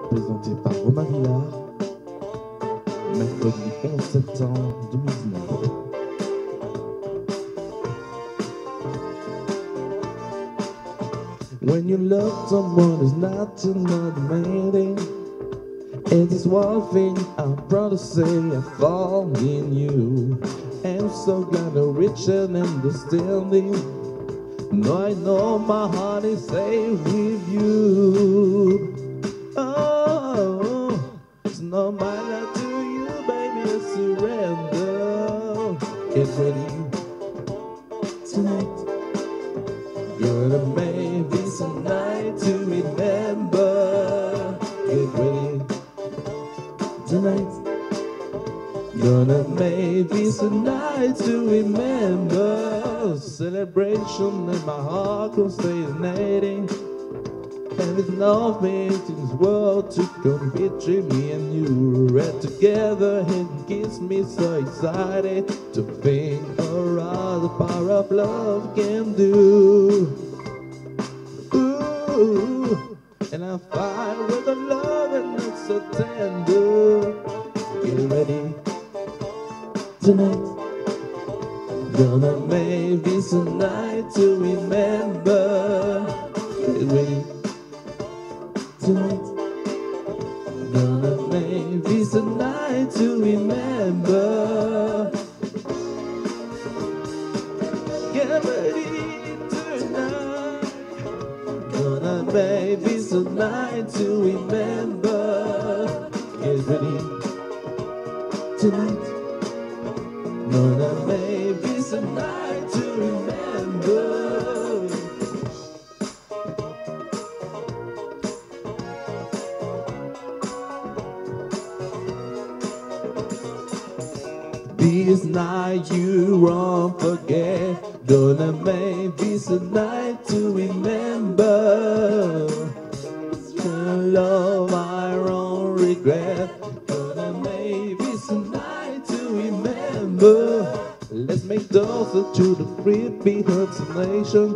présenté par Romain Villard, mercredi 11 septembre 2019. When you love someone, it's not another meaning. It is one thing I'm proud to say, I fall in you. I'm so glad I reach an understanding. No, I know my heart is safe with you. Oh, it's no matter to you, baby, I surrender. Get ready tonight. Gonna make this a night to remember. Get ready tonight. Gonna make this a night to remember. Celebration in my heart constantinating. And there's nothing in this world to come between me and you. Right together and gets me so excited to think around the power of love can do. Ooh, and I find with a love and it's so tender. Get ready tonight. Gonna make this a night to remember. Get ready tonight. Gonna make this a night to remember. Get ready tonight. Gonna make this a night to remember. Get ready tonight. Gonna make this a night to remember. This night you won't forget. Gonna make this a night to remember. Love I won't regret. Gonna make this a night to remember. Let's make those to the free beat of the nation.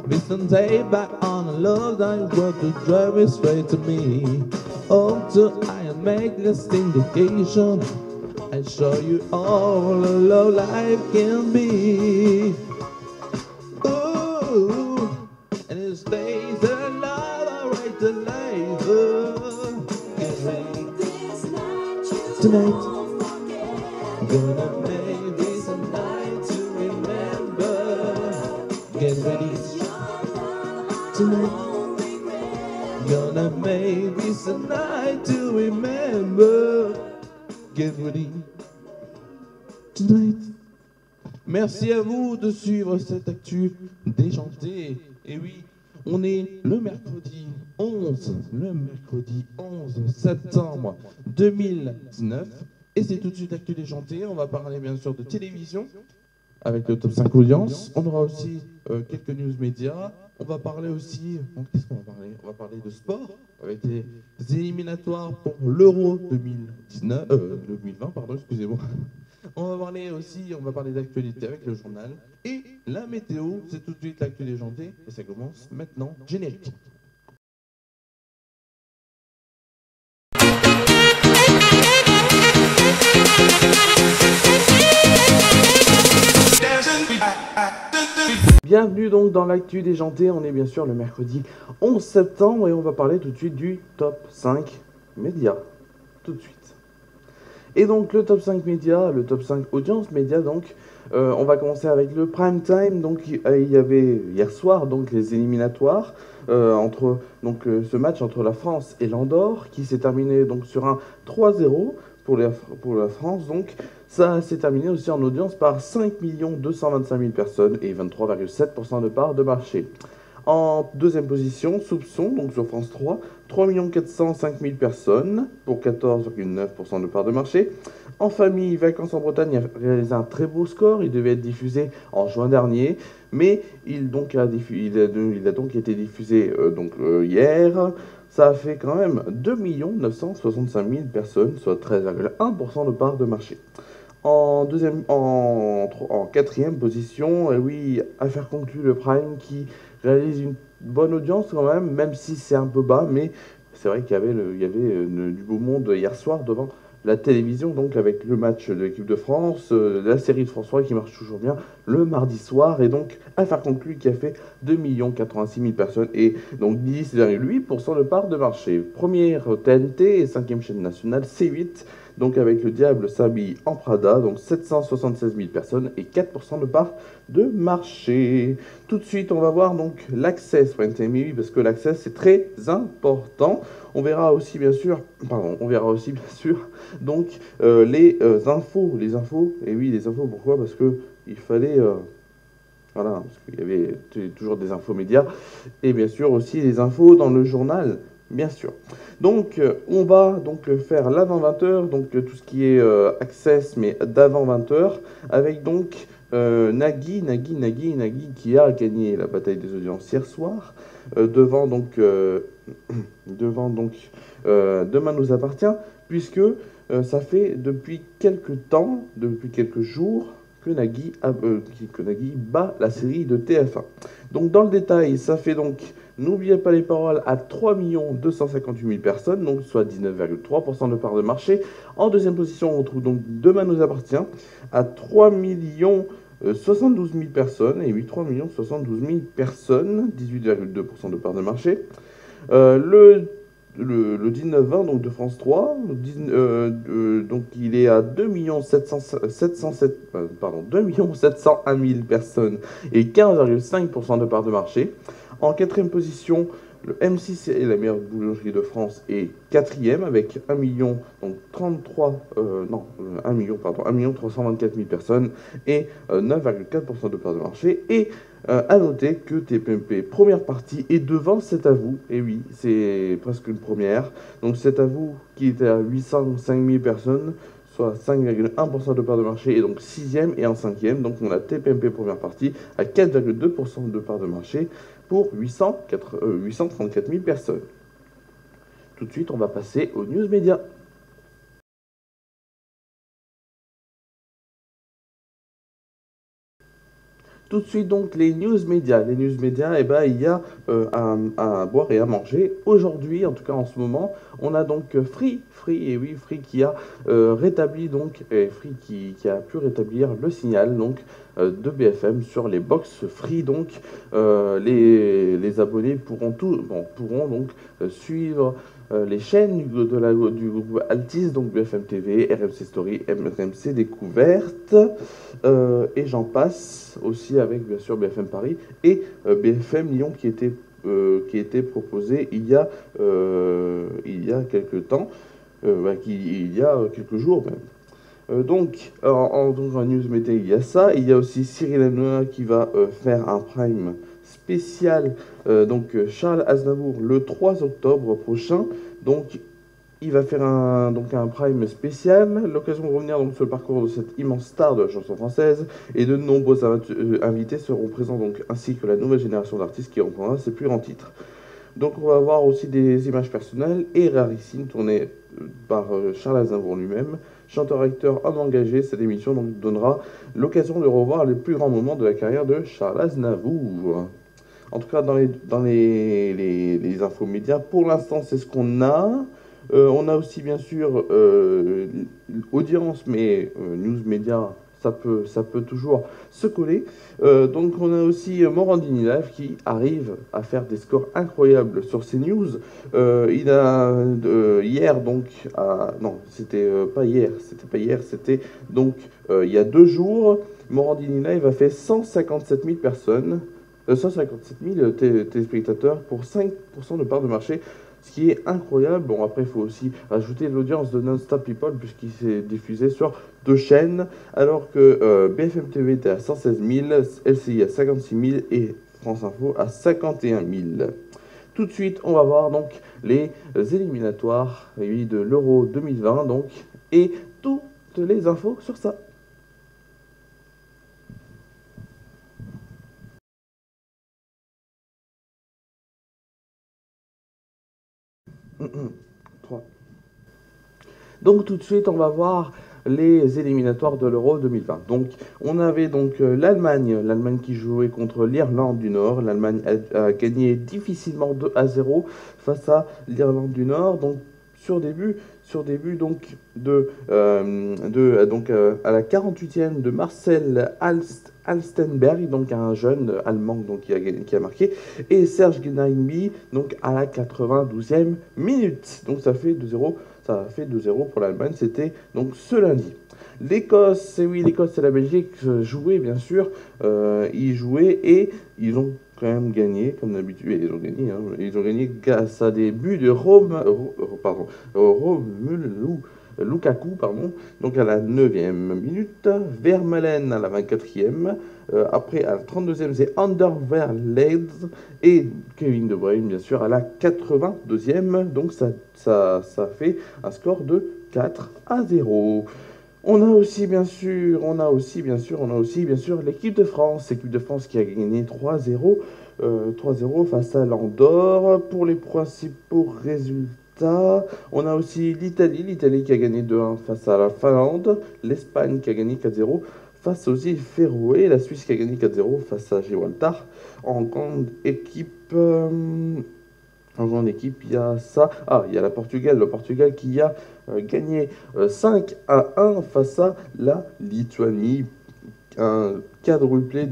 Listen, take back on a love that want to drive it straight to me. Oh, to I make this indication. I show you all a love life can be. Ooh, and it stays alive, I write the life. Get ready tonight. Gonna make this a night to remember. Get ready tonight. Gonna make this a night to remember. Get ready tonight. Merci à vous de suivre cette actu déjantée. Et oui, on est le mercredi 11 septembre 2019. Et c'est tout de suite actu déjantée. On va parler bien sûr de télévision avec le top 5 audience. On aura aussi quelques news médias. On va parler aussi, qu'est-ce qu'on va parler? On va parler de sport avec les éliminatoires pour l'Euro 2020, pardon, excusez-moi. On va parler aussi, on va parler d'actualité avec le journal et la météo. C'est tout de suite l'actu déjantée et ça commence maintenant. Générique. Bienvenue donc dans l'actu déjantée, on est bien sûr le mercredi 11 septembre et on va parler tout de suite du top 5 médias, tout de suite. Et donc le top 5 médias, le top 5 audience médias donc, on va commencer avec le prime time, donc il y avait hier soir donc les éliminatoires, entre donc ce match entre la France et l'Andorre qui s'est terminé donc sur un 3-0 pour la France, donc ça s'est terminé aussi en audience par 5 225 000 personnes et 23,7% de part de marché. En deuxième position, Soupçon, donc sur France 3, 3 405 000 personnes pour 14,9% de part de marché. En famille, Vacances en Bretagne a réalisé un très beau score, il devait être diffusé en juin dernier, mais il a donc été diffusé hier. Ça a fait quand même 2 965 000 personnes, soit 13,1% de part de marché. En quatrième position, oui, Affaires conclues, le Prime qui réalise une bonne audience quand même si c'est un peu bas, mais c'est vrai qu'il y avait du beau monde hier soir devant la télévision, donc avec le match de l'équipe de France, la série de François qui marche toujours bien le mardi soir, et donc Affaire conclue qui a fait 2 86 000 personnes, et donc 10,8% de part de marché. Première TNT et cinquième chaîne nationale C8, donc avec le diable s'habille en Prada, donc 776 000 personnes et 4% de part de marché. Tout de suite, on va voir donc l'Access, parce que l'Access c'est très important. On verra aussi bien sûr, donc les infos, et oui les infos, pourquoi? Parce que il fallait, voilà, parce qu'il y avait toujours des infos médias, et bien sûr aussi les infos dans le journal, bien sûr. Donc on va donc faire l'avant 20h, donc tout ce qui est Access, mais d'avant 20h, avec donc Nagui qui a gagné la bataille des audiences hier soir, devant donc, devant donc Demain nous appartient, puisque ça fait depuis quelques temps, depuis quelques jours, que Nagui bat la série de TF1. Donc dans le détail, ça fait donc N'oubliez pas les paroles à 3 258 000 personnes, donc soit 19,3% de part de marché. En deuxième position, on trouve donc Demain nous appartient à 3 72 000 personnes, et oui, 3 72 000 personnes, 18,2% de part de marché. Le 19-20 donc de France 3, donc il est à 2 701 000 personnes et 15,5% de part de marché. En quatrième position, le M6 est la meilleure boulangerie de France est quatrième avec 1 million, donc 33, non, 1 million, pardon, 1 324 000 personnes et 9,4% de part de marché. Et à noter que TPMP première partie est devant C'est à vous, et oui, c'est presque une première. Donc C'est à vous qui était à 805 000 personnes, soit 5,1% de part de marché, et donc sixième et en cinquième. Donc on a TPMP première partie à 4,2% de part de marché pour 834 000 personnes. Tout de suite, on va passer aux news médias. Tout de suite, donc, les news médias. Les news médias, eh ben, il y a à boire et à manger. Aujourd'hui, en tout cas en ce moment, on a donc Free, et oui, Free qui a rétabli, donc, et Free qui a pu rétablir le signal donc, de BFM sur les box Free. Donc, les abonnés pourront donc suivre les chaînes du groupe Altis, donc BFM TV, RMC Story, RMC Découverte, et j'en passe aussi avec bien sûr BFM Paris et BFM Lyon qui était proposé il y a quelques temps, il y a quelques jours même. Donc en news média, il y a ça. Il y a aussi Cyril Hanouna qui va faire un prime spécial. Charles Aznavour le 3 octobre prochain. Donc il va faire un prime spécial, l'occasion de revenir donc, sur le parcours de cette immense star de la chanson française, et de nombreux invités seront présents, donc, ainsi que la nouvelle génération d'artistes qui reprendra ses plus grands titres. Donc on va avoir aussi des images personnelles et rarissimes tournées par Charles Aznavour lui-même, chanteur-acteur homme engagé. Cette émission donc, donnera l'occasion de revoir les plus grands moments de la carrière de Charles Aznavour. En tout cas, dans les infos médias, pour l'instant, c'est ce qu'on a. On a aussi, bien sûr, audience, mais news média, ça peut toujours se coller. Donc, on a aussi Morandini Live qui arrive à faire des scores incroyables sur ces news. Il a hier, donc, non, c'était pas hier, c'était donc il y a 2 jours. Morandini Live a fait 157 000 personnes. 157 000 téléspectateurs pour 5% de part de marché, ce qui est incroyable. Bon, après, il faut aussi rajouter l'audience de Non-Stop People, puisqu'il s'est diffusé sur 2 chaînes, alors que BFM TV était à 116 000, LCI à 56 000 et France Info à 51 000. Tout de suite, on va voir donc les éliminatoires oui, de l'Euro 2020, donc, et toutes les infos sur ça. 3. Donc tout de suite, on va voir les éliminatoires de l'Euro 2020. Donc on avait donc l'Allemagne qui jouait contre l'Irlande du Nord. L'Allemagne a gagné difficilement 2-0 face à l'Irlande du Nord. Donc sur début donc à la 48e de Marcel Halstenberg, donc un jeune allemand donc qui a marqué, et Serge Gnabry donc à la 92e minute. Donc ça fait 2-0. Ça a fait 2-0 pour l'Allemagne. C'était donc ce lundi. L'Écosse, et oui, l'Écosse et la Belgique jouaient bien sûr. Ils jouaient et ils ont quand même gagné, comme d'habitude. Ils ont gagné, hein. Ils ont gagné grâce à des buts de Romelu Lukaku, pardon, donc à la 9e minute, Vermaelen à la 24e, après à la 32e c'est Anderlecht et Kevin De Bruyne bien sûr à la 82e, donc ça fait un score de 4-0. On a aussi bien sûr l'équipe de France qui a gagné 3-0 face à l'Andorre. Pour les principaux résultats, on a aussi l'Italie qui a gagné 2-1 face à la Finlande, l'Espagne qui a gagné 4-0 face aux îles Féroé, la Suisse qui a gagné 4-0 face à Gibraltar. En grande équipe, il y a ça. Ah, il y a le Portugal qui a gagné 5-1 face à la Lituanie. Un quadruplé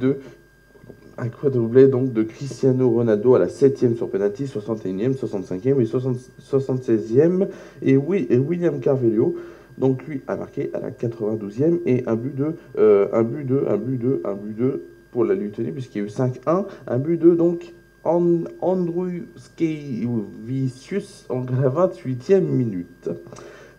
donc de Cristiano Ronaldo à la 7e sur penalty, 61e, 65e et 76e. Et William Carvalho, donc lui a marqué à la 92e et un but de pour la Lituanie puisqu'il y a eu 5-1, un but de donc Andriuskevicius en la 28e minute.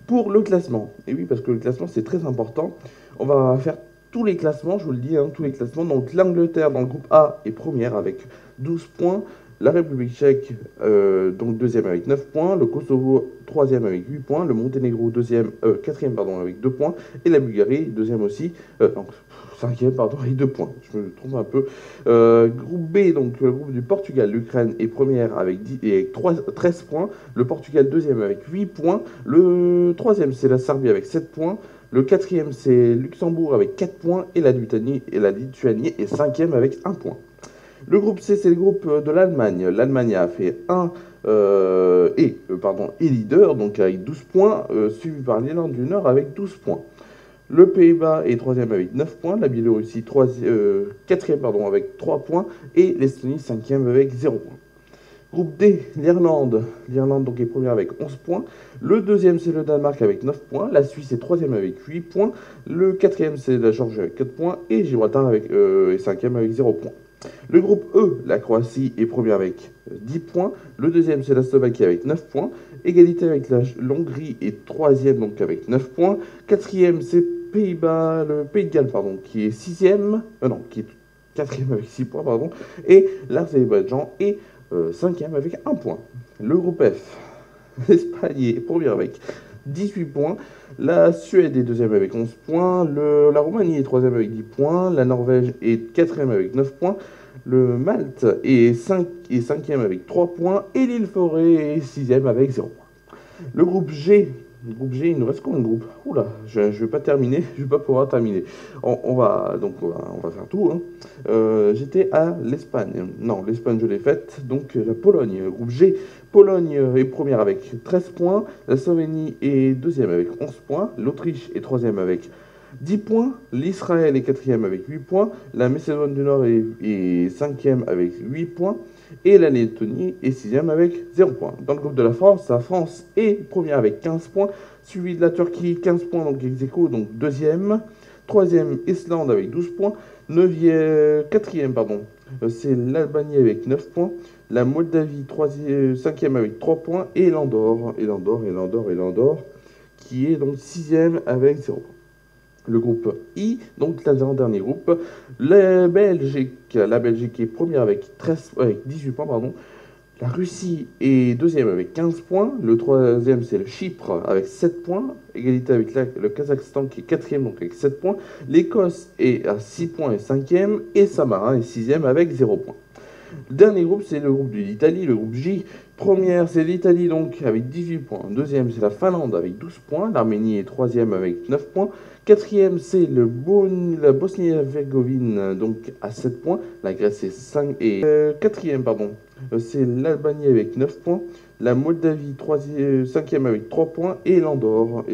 Pour le classement, et oui, parce que le classement c'est très important, on va faire tous les classements, je vous le dis, hein, tous les classements. Donc l'Angleterre dans le groupe A est première avec 12 points, la République tchèque donc deuxième avec 9 points, le Kosovo troisième avec 8 points, le Monténégro quatrième avec 2 points, et la Bulgarie deuxième aussi, cinquième avec 2 points, je me trompe un peu. Groupe B, donc le groupe du Portugal, l'Ukraine est première avec 13 points, le Portugal deuxième avec 8 points, le troisième c'est la Serbie avec 7 points, le quatrième c'est Luxembourg avec 4 points, et la Lituanie est cinquième avec 1 point. Le groupe C, c'est le groupe de l'Allemagne. L'Allemagne a fait est leader, donc avec 12 points, suivi par l'Irlande du Nord avec 12 points. Le Pays-Bas est troisième avec 9 points, la Biélorussie quatrième avec 3 points, et l'Estonie cinquième avec 0 points. Groupe D, l'Irlande donc est première avec 11 points. Le deuxième, c'est le Danemark avec 9 points. La Suisse est troisième avec 8 points. Le quatrième, c'est la Géorgie avec 4 points. Et Gibraltar est cinquième avec 0 points. Le groupe E, la Croatie est première avec 10 points. Le deuxième, c'est la Slovaquie avec 9 points. Égalité avec l'Hongrie est troisième donc avec 9 points. Quatrième, c'est le Pays de Galles qui est sixième. Qui est quatrième avec 6 points, pardon. Et l'Azerbaïdjan est cinquième avec 1 point. Le groupe F, l'Espagne est première avec 18 points. La Suède est deuxième avec 11 points. La Roumanie est troisième avec 10 points. La Norvège est quatrième avec 9 points. Le Malte est cinquième avec 3 points. Et l'île Forêt est sixième avec 0 points. Le groupe G, il nous reste combien de groupes? Oula, je vais pas terminer, je vais pas pouvoir terminer. On va faire tout. Hein. J'étais à l'Espagne. Non, l'Espagne je l'ai faite. Donc la Pologne, groupe G. Pologne est première avec 13 points. La Slovénie est deuxième avec 11 points. L'Autriche est troisième avec 10 points. L'Israël est quatrième avec 8 points. La Macédoine du Nord est cinquième avec 8 points. Et la Lettonie est sixième avec 0 points. Dans le groupe de la France est première avec 15 points, suivi de la Turquie, 15 points, donc ex-aequo, donc deuxième. Troisième, Islande avec 12 points. Quatrième, c'est l'Albanie avec 9 points. La Moldavie, cinquième avec 3 points. Et l'Andorre, qui est donc sixième avec 0 points. Le groupe I, donc l'avant-dernier groupe, la Belgique est première avec 18 points, La Russie est deuxième avec 15 points. Le troisième, c'est le Chypre avec 7 points. Égalité avec le Kazakhstan qui est quatrième, donc avec 7 points. L'Écosse est à 6 points et cinquième. Et Saint-Marin est sixième avec 0 points. Le dernier groupe, c'est le groupe de l'Italie, le groupe J, Première, c'est l'Italie donc avec 18 points. Deuxième, c'est la Finlande avec 12 points. L'Arménie est troisième avec 9 points. Quatrième, c'est la Bosnie-Herzégovine donc à 7 points. La Grèce est 5 et quatrième, pardon. C'est l'Albanie avec 9 points. La Moldavie, cinquième avec 3 points. Et l'Andorre,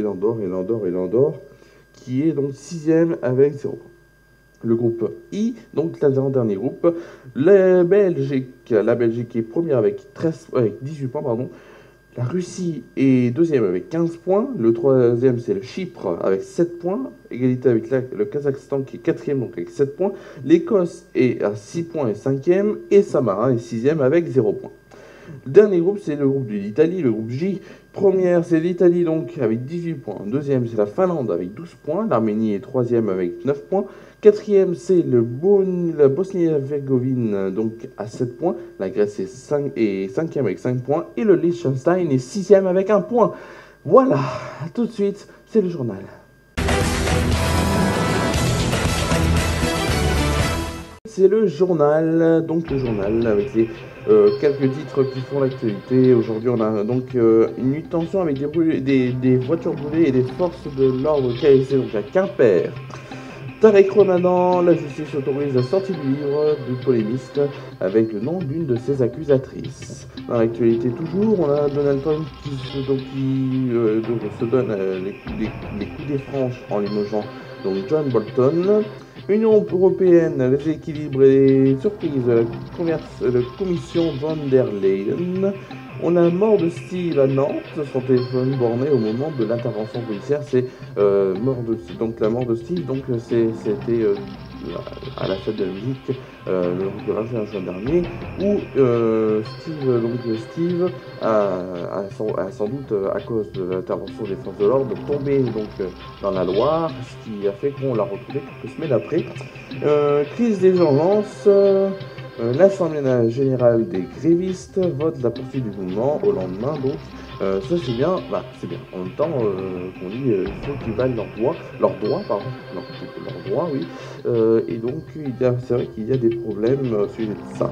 qui est donc sixième avec 0 points. Le groupe I, donc l'avant-dernier groupe, la Belgique est première avec 18 points, pardon. La Russie est deuxième avec 15 points. Le troisième, c'est le Chypre avec 7 points. Égalité avec le Kazakhstan qui est quatrième, donc avec 7 points. L'Écosse est à 6 points et cinquième. Et Saint-Marin est sixième avec 0 points. Le dernier groupe, c'est le groupe de l'Italie, le groupe J. Première, c'est l'Italie donc avec 18 points. Deuxième, c'est la Finlande avec 12 points. L'Arménie est troisième avec 9 points. Quatrième, c'est la Bosnie-Herzégovine donc à 7 points. La Grèce est cinquième avec 5 points. Et le Liechtenstein est sixième avec 1 point. Voilà, tout de suite, c'est le journal. C'est le journal, avec les quelques titres qui font l'actualité. Aujourd'hui, on a donc une nuit de tension avec des voitures brûlées et des forces de l'ordre KSC, donc à Quimper. Tarek Ramadan, la justice autorise la sortie du livre du polémiste avec le nom d'une de ses accusatrices. Dans l'actualité toujours, on a Donald Trump qui se donne les coups des franches en limogeant donc John Bolton. Union européenne, les équilibres et les surprises de la commission von der Leyen. On a mort de Steve à Nantes, son téléphone borné au moment de l'intervention policière. C'est la mort de Steve, donc c'était à la fête de la musique le 21 juin dernier, où Steve a sans doute, à cause de l'intervention des forces de l'ordre, tombé dans la Loire, ce qui a fait qu'on l'a retrouvé quelques semaines après. Crise des urgences. L'Assemblée générale des grévistes vote la poursuite du mouvement au lendemain, donc ça c'est bien, en même temps qu'on dit il faut qu'ils valent leurs droits, oui, et donc c'est vrai qu'il y a des problèmes au sujet de ça.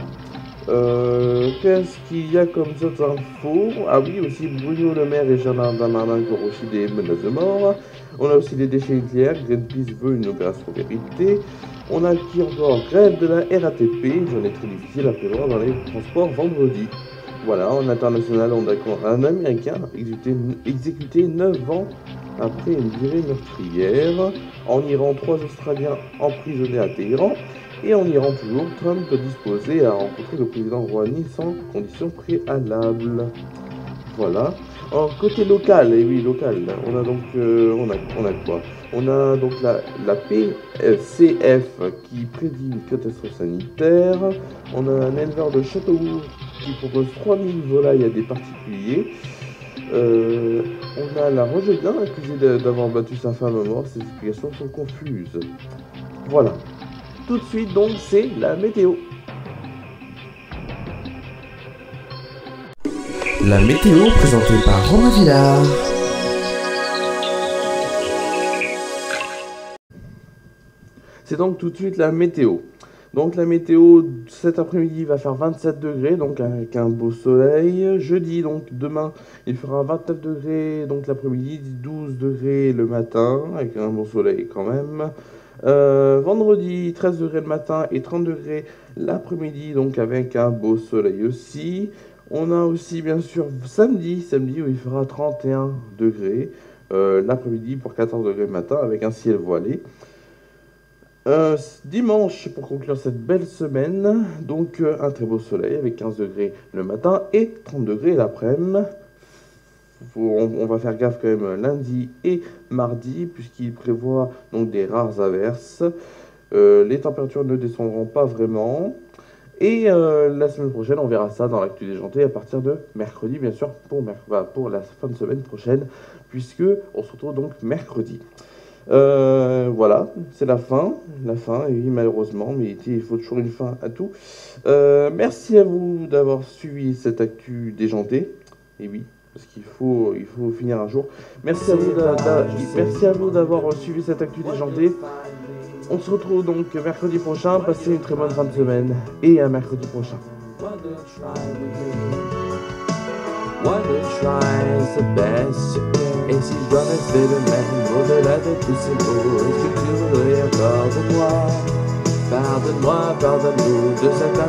Qu'est-ce qu'il y a comme autres infos? Ah oui, aussi Bruno Le Maire et Gérald Darmanin qui ont reçu des menaces de mort. On a aussi les déchets nucléaires, Greenpeace veut une opération vérité. On a qui encore grève de la RATP, journée très difficile à prévoir dans les transports vendredi. Voilà, en international, on a un Américain exécuté 9 ans après une virée meurtrière. En Iran, 3 Australiens emprisonnés à Téhéran. Et en Iran toujours, Trump disposé à rencontrer le président Rouhani sans conditions préalables. Voilà. En côté local, et oui local, on a donc on a quoi? On a donc la PCF qui prédit une catastrophe sanitaire. On a un éleveur de Châteaubourg qui propose 3000 volailles à des particuliers. On a la Rogelien accusée d'avoir battu sa femme à mort. Ces explications sont confuses. Voilà. Tout de suite donc c'est la météo. La météo présentée par Romain Villard. C'est donc tout de suite la météo. Donc la météo cet après-midi va faire 27 degrés, donc avec un beau soleil. Jeudi, donc demain, il fera 29 degrés, donc l'après-midi, 12 degrés le matin, avec un beau soleil quand même. Vendredi, 13 degrés le matin et 30 degrés l'après-midi, donc avec un beau soleil aussi. On a aussi bien sûr samedi où il fera 31 degrés l'après-midi pour 14 degrés le matin avec un ciel voilé. Dimanche, pour conclure cette belle semaine, donc un très beau soleil avec 15 degrés le matin et 30 degrés l'après-midi. On va faire gaffe quand même lundi et mardi puisqu'il prévoit donc des rares averses. Les températures ne descendront pas vraiment. Et la semaine prochaine, on verra ça dans l'actu déjanté à partir de mercredi, bien sûr, pour la fin de semaine prochaine, puisque on se retrouve donc mercredi. Voilà, c'est la fin, et oui, malheureusement, mais il faut toujours une fin à tout. Merci à vous d'avoir suivi cette actu déjantée, et oui, parce qu'il faut finir un jour. Merci à vous d'avoir suivi cette actu déjantée. On se retrouve donc mercredi prochain. Passez une très bonne fin de semaine et à mercredi prochain. Why don't try the best you can? Et si je dois rester le même au-delà de tous ces mots, est-ce que tu voudrais encore de moi? Pardonne-moi, pardonne-nous de cette